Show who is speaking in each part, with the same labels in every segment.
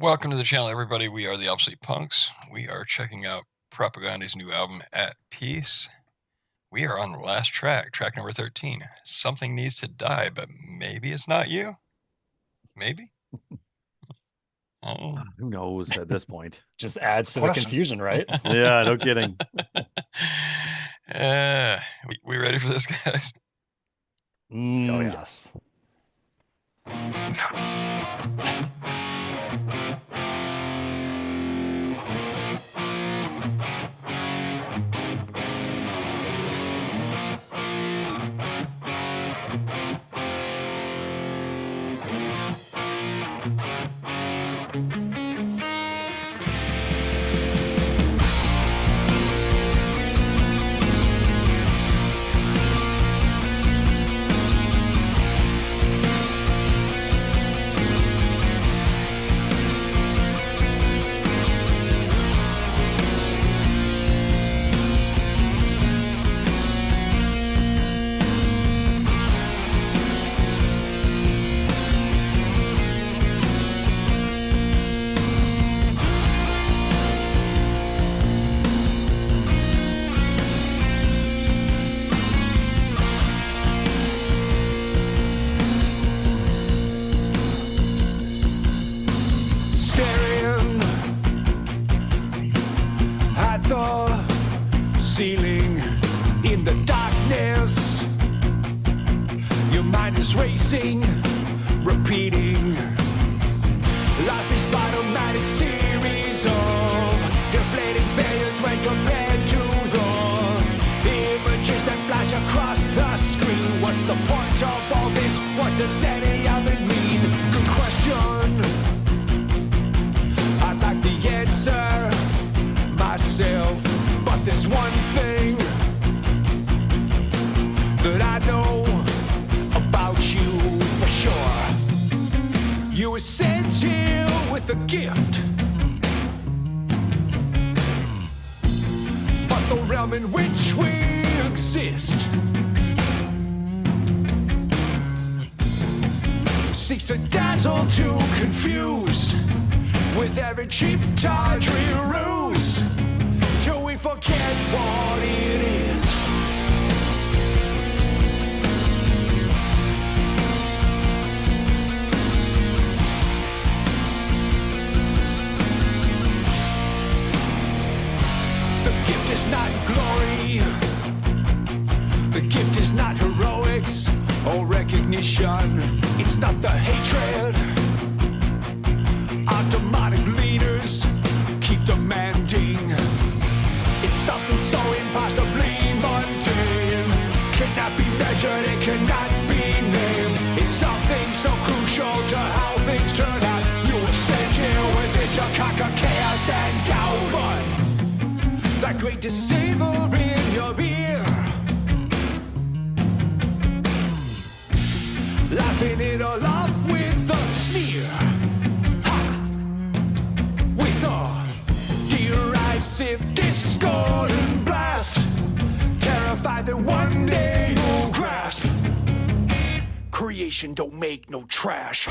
Speaker 1: Welcome to the channel, everybody. We are the Obsolete Punx. We are checking out Propagandhi's new album, At Peace. We are on the last track, track number 13. Something needs to die, but maybe it's not you. Maybe. Oh.
Speaker 2: Who knows at this point?
Speaker 3: Just adds to the
Speaker 1: Question.
Speaker 3: confusion, right?
Speaker 2: Yeah, no kidding.
Speaker 1: We ready for this, guys?
Speaker 2: Oh, yeah.
Speaker 3: Yes.
Speaker 4: Staring at the ceiling in the darkness, your mind is racing, repeating. Life is but a manic series of deflating failures when compared to the images that flash across the screen. What's the point of all this? What does any of it mean? Good question. I'd like the answer myself, but there's one thing that I know about you for sure. You were sent here with a gift, but the realm in which we exist seeks to dazzle, to confuse with every cheap tawdry ruse, till we forget what it is. The gift is not glory, the gift is not heroics or recognition. It's not the hatred our demonic leaders keep demanding. It's something so impossibly mundane, cannot be measured, it cannot be named. It's something so crucial to how things turn out. You were sent here with it to conquer chaos and doubt, but that great deceiver in your ear, laughing it all off with a sneer. Derisive discord and blast, terrified that one day you'll grasp. Creation don't make no trash.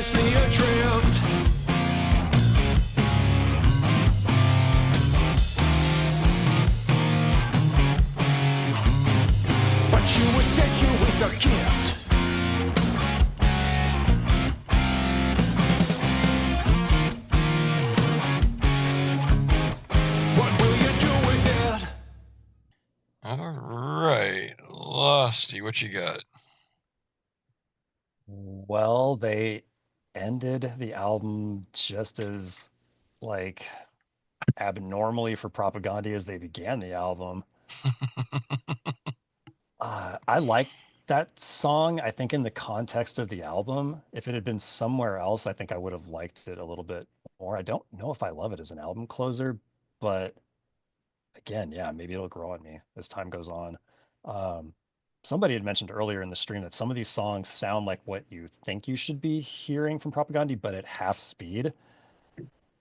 Speaker 4: Adrift, but you were sent you with a gift. What will you do with it?
Speaker 1: All right. Losty, what you got?
Speaker 3: Well, they ended the album just as, like,
Speaker 2: abnormally for Propagandhi as they began the album. I like that song. I think in the context of the album, if it had been somewhere else, I think I would have liked it a little bit more. I don't know if I love it as an album closer, but again, yeah, maybe it'll grow on me as time goes on. Um, Somebody had mentioned earlier in the stream that some of these songs sound like what you think you should be hearing from Propagandhi, but at half speed.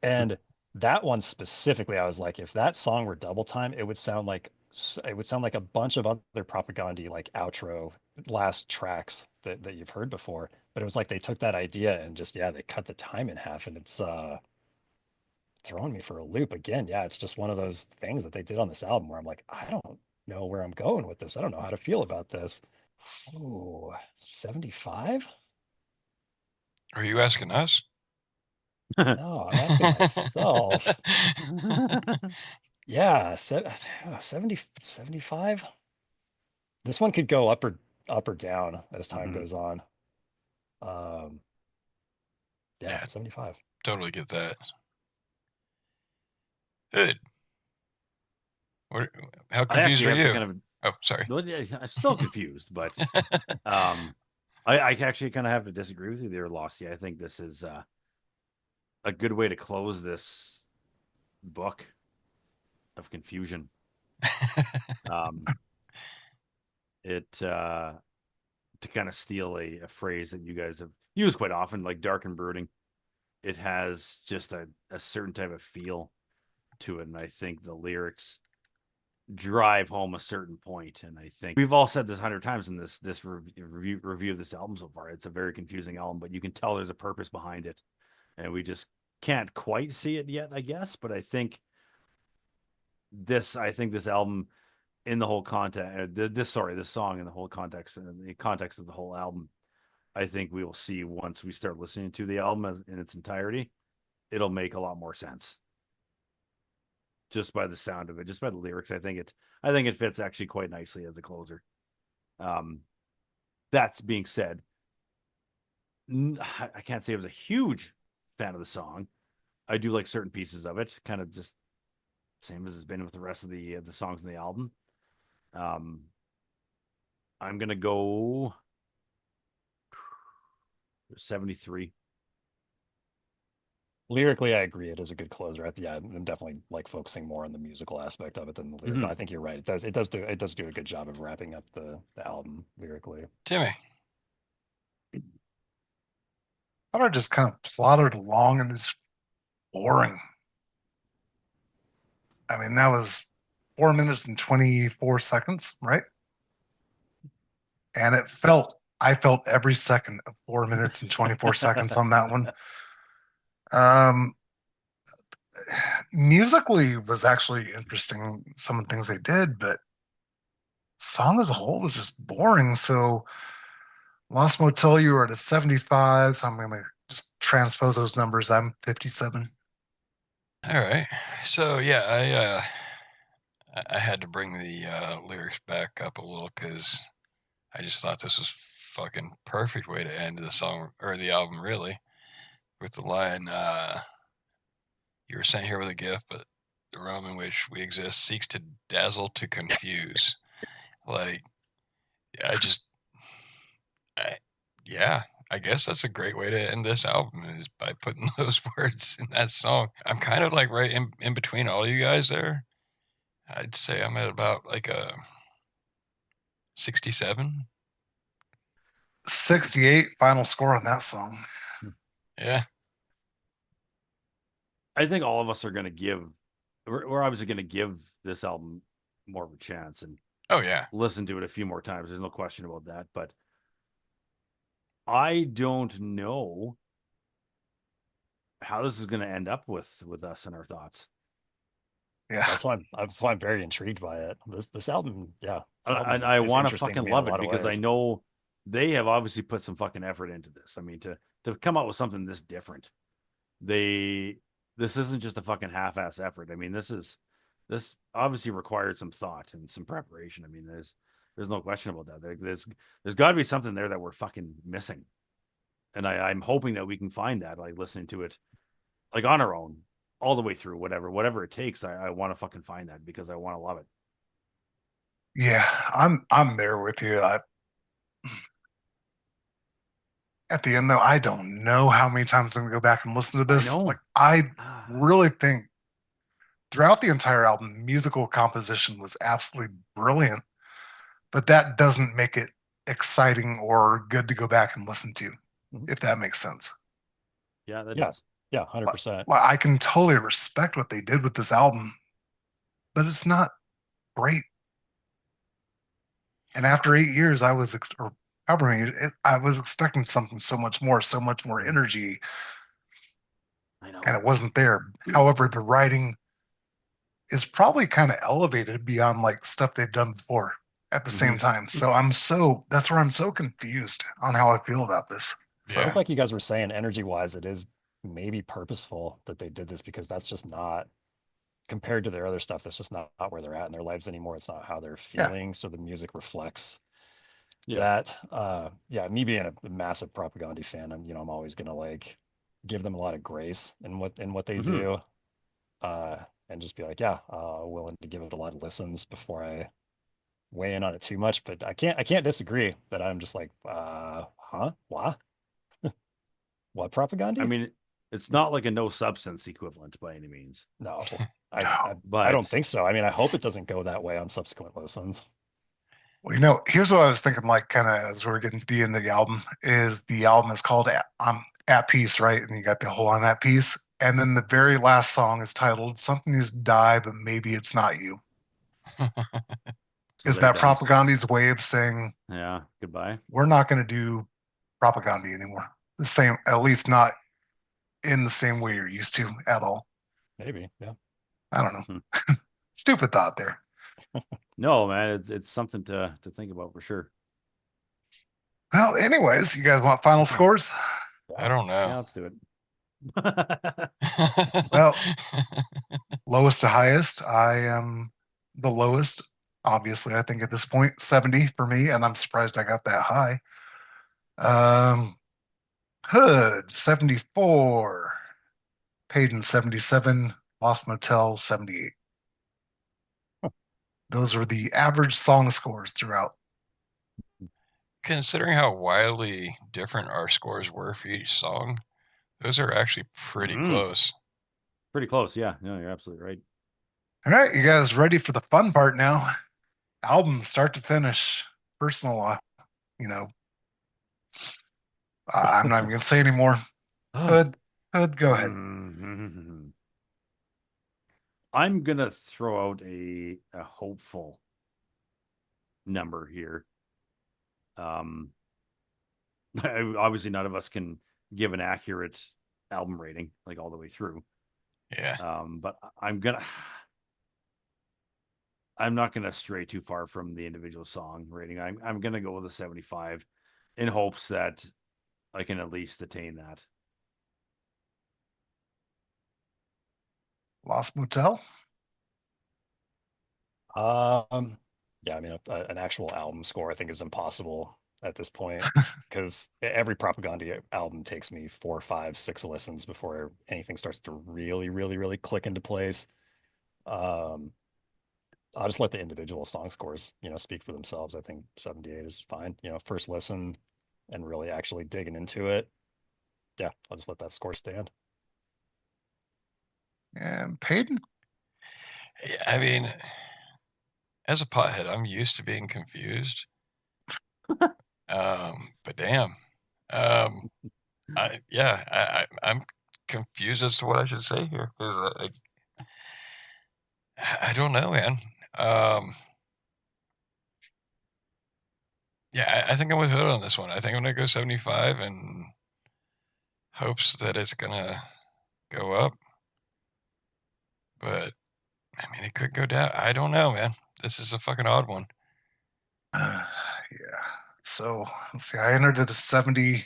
Speaker 2: And that one specifically, I was like, if that song were double time, it would sound like a bunch of other Propagandhi like outro last tracks that you've heard before. But it was like they took that idea and just they cut the time in half, and it's throwing me for a loop again. Yeah, it's just one of those things that they did on this album where I'm like, I don't know where I'm going with this. I don't know how to feel about this. Oh, 75?
Speaker 1: Are you asking us?
Speaker 2: No, I'm asking myself. Yeah, 70, 75. This one could go up or down as time goes on. Um, yeah,
Speaker 1: Yeah,
Speaker 2: 75.
Speaker 1: totally get that. Good. What, how
Speaker 2: I
Speaker 1: confused
Speaker 2: actually
Speaker 1: are
Speaker 2: have to
Speaker 1: you?
Speaker 2: kind of
Speaker 1: Oh, sorry.
Speaker 2: well, yeah, I'm still confused, but I actually kind of have to disagree with you there, Losty. I think this is a good way to close this book of confusion. Um, it to kind of steal a phrase that you guys have used quite often, like dark and brooding. It has just a certain type of feel to it, and I think the lyrics drive home a certain point. And I think we've all said this 100 times in this review of this album so far. It's a very confusing album, but you can tell there's a purpose behind it, and we just can't quite see it yet, I guess. But I think this album in the whole context, this song in the whole context, in the context of the whole album, I think we will see once we start listening to the album in its entirety, it'll make a lot more sense. Just by the sound of it, just by the lyrics, I think it fits actually quite nicely as a closer. That's being said, I can't say I was a huge fan of the song. I do like certain pieces of it, kind of just same as it's been with the rest of the songs in the album. I'm gonna go 73.
Speaker 1: Lyrically,
Speaker 2: I agree. It is a good closer. Yeah, I'm definitely like focusing more on the musical aspect of it than the lyric. I think you're right. It does do a good job of wrapping up the album lyrically.
Speaker 1: Timmy.
Speaker 3: I don't just kind of plodded along and it's boring. I mean, that was 4 minutes and 24 seconds, right? And I felt every second of 4 minutes and 24 seconds on that one. Um, Musically was actually interesting, some of the things they did, but song as a whole was just boring. So Lost Motel, you were at a 75, so I'm going to just transpose those numbers. I'm 57.
Speaker 1: All right. So yeah, I had to bring the lyrics back up a little because I just thought this was fucking perfect way to end the song or the album, really, with the line, "You were sent here with a gift, but the realm in which we exist seeks to dazzle, to confuse." Like, yeah, I guess that's a great way to end this album is by putting those words in that song. I'm kind of like right in between all you guys there. I'd say I'm at about like a 67.
Speaker 3: 68 final score on that song.
Speaker 1: Yeah.
Speaker 2: I think all of us are going to we're obviously going to give this album more of a chance and
Speaker 1: Oh yeah.
Speaker 2: listen to it a few more times. There's no question about that. But I don't know how this is going to end up with us and our thoughts.
Speaker 3: Yeah.
Speaker 2: That's why I'm very intrigued by it. This album, yeah. And I want to fucking love it because I know they have obviously put some fucking effort into this. I mean, to come out with something this different, this isn't just a fucking half-ass effort. I mean, this obviously required some thought and some preparation. I mean, there's no question about that. There's got to be something there that we're fucking missing, and I'm hoping that we can find that, like listening to it, like on our own,
Speaker 5: all the way through, whatever it takes. I want to fucking find that because I want to love it.
Speaker 3: Yeah, I'm there with you. At the end though, I don't know how many times I'm gonna go back and listen to
Speaker 5: I
Speaker 3: this.
Speaker 5: know.
Speaker 3: Like I really think throughout the entire album, musical composition was absolutely brilliant, but that doesn't make it exciting or good to go back and listen to, if that makes sense.
Speaker 5: Yeah, that
Speaker 2: Yeah.
Speaker 5: does.
Speaker 2: Yeah, 100%.
Speaker 3: Like, I can totally respect what they did with this album, but it's not great. And after 8 years, or however many, I was expecting something so much more energy,
Speaker 5: I know.
Speaker 3: and it wasn't there. However, the writing is probably kind of elevated beyond like stuff they've done before at the same time. So that's where I'm so confused on how I feel about this.
Speaker 2: So I think, like you guys were saying, energy wise, it is maybe purposeful that they did this, because that's just not, compared to their other stuff, that's just not where they're at in their lives anymore. It's not how they're feeling. So the music reflects that. Yeah, me being a massive Propagandhi fan, I'm always gonna like give them a lot of grace in what they do. And just be like, yeah, willing to give it a lot of listens before I weigh in on it too much. But I can't disagree that I'm just like, huh? What? What Propagandhi?
Speaker 5: I mean, it's not like a no substance equivalent by any means.
Speaker 2: No,
Speaker 5: But
Speaker 2: I don't think so. I mean, I hope it doesn't go that way on subsequent listens.
Speaker 3: Well, here's what I was thinking, like, kind of as we're getting to the end of the album is called I'm at Peace, right? And you got the whole I'm at Peace. And then the very last song is titled Something Needs to Die, but Maybe It's Not You.
Speaker 5: So
Speaker 3: is that
Speaker 5: done.
Speaker 3: Propagandhi's way of saying,
Speaker 5: yeah, goodbye?
Speaker 3: We're not going to do Propagandhi anymore. The same, at least not in the same way you're used to at all.
Speaker 2: Maybe, yeah.
Speaker 3: I don't know. Stupid thought there.
Speaker 5: No, man, it's something to think about for sure.
Speaker 3: Well, anyways, you guys want final scores?
Speaker 1: I don't know.
Speaker 5: Yeah, let's do it.
Speaker 3: Well, lowest to highest, I am the lowest. Obviously, I think at this point, 70 for me, and I'm surprised I got that high. Hood, 74. Payton, 77. Lost Motel, 78. Those were the average song scores throughout.
Speaker 1: Considering how wildly different our scores were for each song, those are actually pretty close.
Speaker 5: Pretty close, yeah. No, you're absolutely right.
Speaker 3: All right, you guys ready for the fun part now? Album start to finish. Personal, I'm not even gonna say anymore. Hood, go ahead.
Speaker 5: I'm gonna throw out a hopeful number here. Obviously, none of us can give an accurate album rating like all the way through.
Speaker 1: Yeah.
Speaker 5: But I'm not gonna stray too far from the individual song rating. I'm gonna go with a 75 in hopes that I can at least attain that.
Speaker 3: Lost Motel.
Speaker 2: Yeah, I mean, an actual album score I think is impossible at this point, because every Propagandhi album takes me 4, 5, 6 listens before anything starts to really, really, really click into place. I'll just let the individual song scores, speak for themselves. I think 78 is fine. First listen and really actually digging into it. Yeah, I'll just let that score stand.
Speaker 3: And Payton?
Speaker 1: I mean, as a pothead, I'm used to being confused. But damn. I'm confused as to what I should say here, because I don't know, man. Yeah, I think I'm with Hood on this one. I think I'm gonna go 75 and hopes that it's gonna go up. But I mean, it could go down. I don't know, man. This is a fucking odd one.
Speaker 3: Yeah. So let's see. I entered at a 70.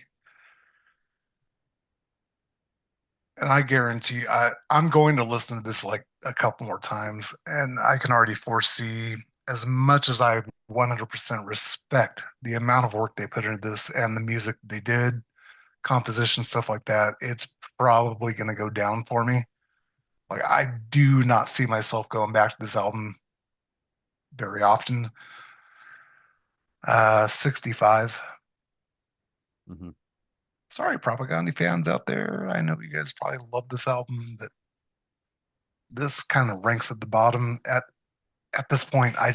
Speaker 3: And I guarantee I'm going to listen to this like a couple more times. And I can already foresee, as much as I 100% respect the amount of work they put into this and the music they did, composition, stuff like that, it's probably going to go down for me. Like I do not see myself going back to this album very often. 65.
Speaker 5: Mm-hmm.
Speaker 3: Sorry, Propagandhi fans out there. I know you guys probably love this album, but this kind of ranks at the bottom. At this point, I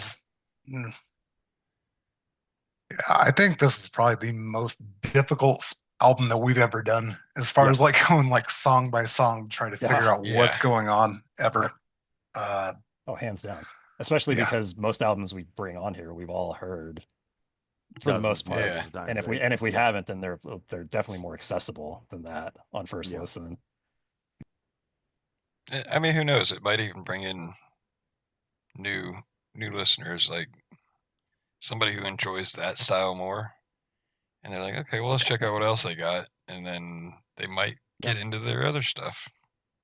Speaker 3: think this is probably the most difficult album that we've ever done, as far as like going like song by song to try to figure out what's going on ever.
Speaker 2: Oh, hands down. Especially because most albums we bring on here, we've all heard for the most part.
Speaker 1: Yeah.
Speaker 2: And if we haven't, then they're definitely more accessible than that on first listen.
Speaker 1: I mean, who knows? It might even bring in new listeners, like somebody who enjoys that style more, and they're like, okay, well, let's check out what else they got, and then they might get into their other stuff.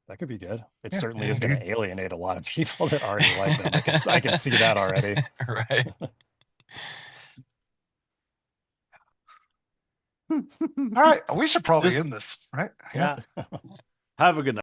Speaker 2: That could be good. It certainly is going to alienate a lot of people that already like them. I can see that already.
Speaker 1: Right.
Speaker 3: All right, we should probably end this, right?
Speaker 5: Yeah. Have a good night.